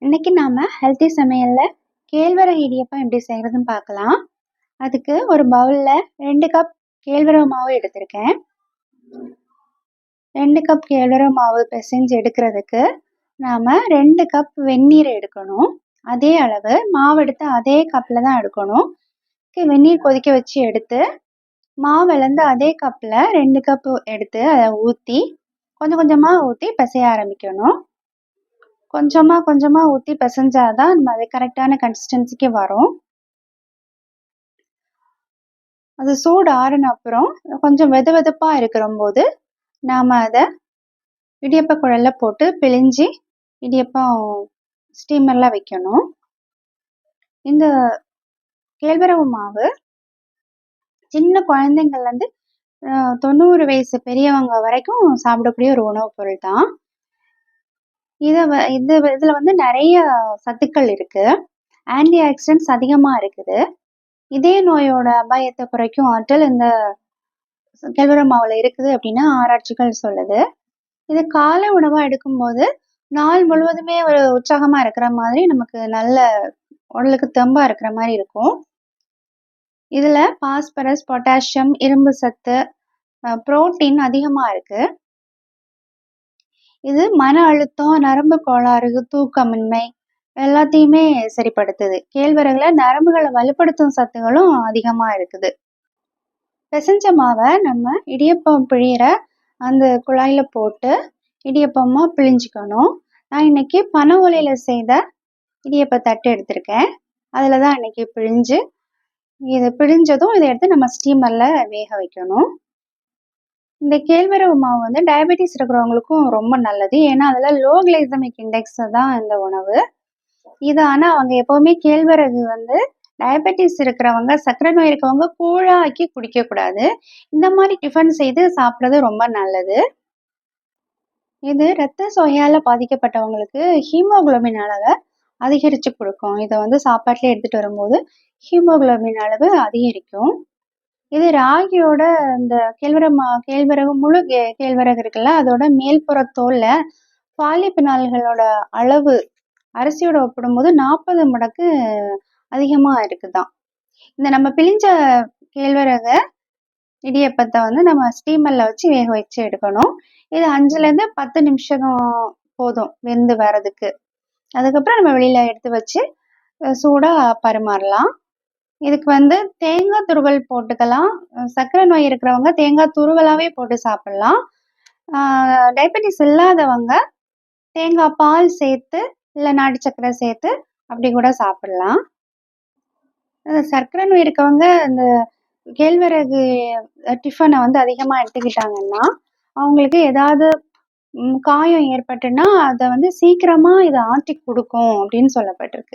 இன்னைக்கு நாம ஹெல்த்தி சமையல்ல கேழ்வரகு இடியப்பம் எப்படி செய்யறதுன்னு பார்க்கலாம். அதுக்கு ஒரு பவுல்ல 2 கப் கேழ்வரகு மாவு எடுத்திருக்கேன். 2 கப் கேழ்வரகு மாவு பிசைஞ்சு எடுக்கிறதுக்கு நாம 2 கப் வெந்நீர் எடுக்கணும். அதே அளவு மாவு எடுத்து அதே கப்ல தான் எடுக்கணும். வெந்நீர் கொதிக்க வச்சு எடுத்து மாவு அளந்து அதே கப்ல 2 கப் எடுத்து அதை ஊற்றி கொஞ்சம் கொஞ்சமா ஊற்றி பிசைய ஆரம்பிக்கணும். கொஞ்சமா ஊற்றி பிசைஞ்சாதான் நம்ம அது கரெக்டான கன்சிஸ்டன்சிக்கு வரும். அது சூடு ஆறின அப்புறம் கொஞ்சம் வெதுவெதுப்பா இருக்கிற போது நாம அதை இடியப்ப குழல்ல போட்டு பிழிஞ்சு இடியப்பம் ஸ்டீமர்ல வைக்கணும். இந்த கேழ்வரகு மாவு சின்ன குழந்தைங்கள்ல இருந்து 90 வயசு பெரியவங்க வரைக்கும் சாப்பிடக்கூடிய ஒரு உணவுப் பொருள் தான். இதுல வந்து நிறைய சத்துக்கள் இருக்கு. ஆன்டி ஆக்சிடென்ட்ஸ் அதிகமா இருக்குது. இதய நோயோட அபாயத்தை குறைக்கும் ஆற்றல் இந்த கேழ்வரகு மாவுல இருக்குது அப்படின்னு ஆராய்ச்சிகள் சொல்லுது. இது காலை உணவா எடுக்கும்போது நாள் முழுவதுமே ஒரு உற்சாகமா இருக்கிற மாதிரி நமக்கு நல்ல உடலுக்கு தெம்பா இருக்கிற மாதிரி இருக்கும். இதுல பாஸ்பரஸ், பொட்டாசியம், இரும்பு சத்து, புரோட்டீன் அதிகமா இருக்கு. இது மன அழுத்தம், நரம்பு கோளாறு, தூக்கமின்மை எல்லாத்தையுமே சரிப்படுத்துது. கேழ்வரகுல நரம்புகளை வலுப்படுத்தும் சத்துகளும் அதிகமா இருக்குது. பிசைஞ்ச மாவை நம்ம இடியப்பம் பிழியிற அந்த குழாயில போட்டு இடியப்பமா பிழிஞ்சுக்கணும். நான் இன்னைக்கு பனை ஓலையில செய்த இடியப்ப தட்டு எடுத்திருக்கேன். அதுல தான் இன்னைக்கு இதை பிழிஞ்சதும் இதை எடுத்து நம்ம ஸ்டீமர்ல வேக வைக்கணும். இந்த கேழ்வரகு மாவு வந்து டயபெட்டிஸ் இருக்கிறவங்களுக்கும் ரொம்ப நல்லது. ஏன்னா அதுல லோ கிளைசமிக் இண்டெக்ஸ் தான் இந்த உணவு. இது ஆனா அவங்க எப்பவுமே கேழ்வரகு வந்து டயபெட்டிஸ் இருக்கிறவங்க, சர்க்கரை நோய் இருக்கவங்க கூழா ஆக்கி குடிக்க கூடாது. இந்த மாதிரி டிஃபன் செய்து சாப்பிட்றது ரொம்ப நல்லது. இது இரத்த சோகையால பாதிக்கப்பட்டவங்களுக்கு ஹீமோகுளோபின் அளவை அதிகரிச்சு கொடுக்கும். இதை வந்து சாப்பாட்டுல எடுத்துட்டு வரும்போது ஹீமோகுளோபின் அளவு அதிகரிக்கும். இது ராகியோட இந்த கேழ்வரகு முழு கேழ்வரகு இருக்குல்ல, அதோட மேல்புற தோல்ல பாலிபினால்களோட அளவு அரிசியோட ஒப்பிடும்போது 40 மடங்கு அதிகமா இருக்குதான். இந்த நம்ம பிழிஞ்ச கேழ்வரக இடியப்பத்தை வந்து நம்ம ஸ்டீமர்ல வச்சு வேக வச்சு எடுக்கணும். இது 5-10 நிமிஷம் போதும் வெந்து வர்றதுக்கு. அதுக்கப்புறம் நம்ம வெளியில எடுத்து வச்சு சூடா பரிமாறலாம். இதுக்கு வந்து தேங்காய் துருவல் போட்டுக்கலாம். சர்க்கரை நோய் இருக்கிறவங்க தேங்காய் துருவலாவே போட்டு சாப்பிடலாம். டயபெட்டிஸ் இல்லாதவங்க தேங்காய் பால் சேர்த்து இல்லை நாட்டு சர்க்கரை சேர்த்து அப்படி கூட சாப்பிடலாம். சர்க்கரை நோய் இருக்கவங்க இந்த கேழ்வரகு டிஃபனை வந்து அதிகமாக எடுத்துக்கிட்டாங்கன்னா அவங்களுக்கு ஏதாவது காயம் ஏற்பட்டுன்னா அதை வந்து சீக்கிரமா இதை ஆற்றி கொடுக்கும் அப்படின்னு சொல்லப்பட்டிருக்கு.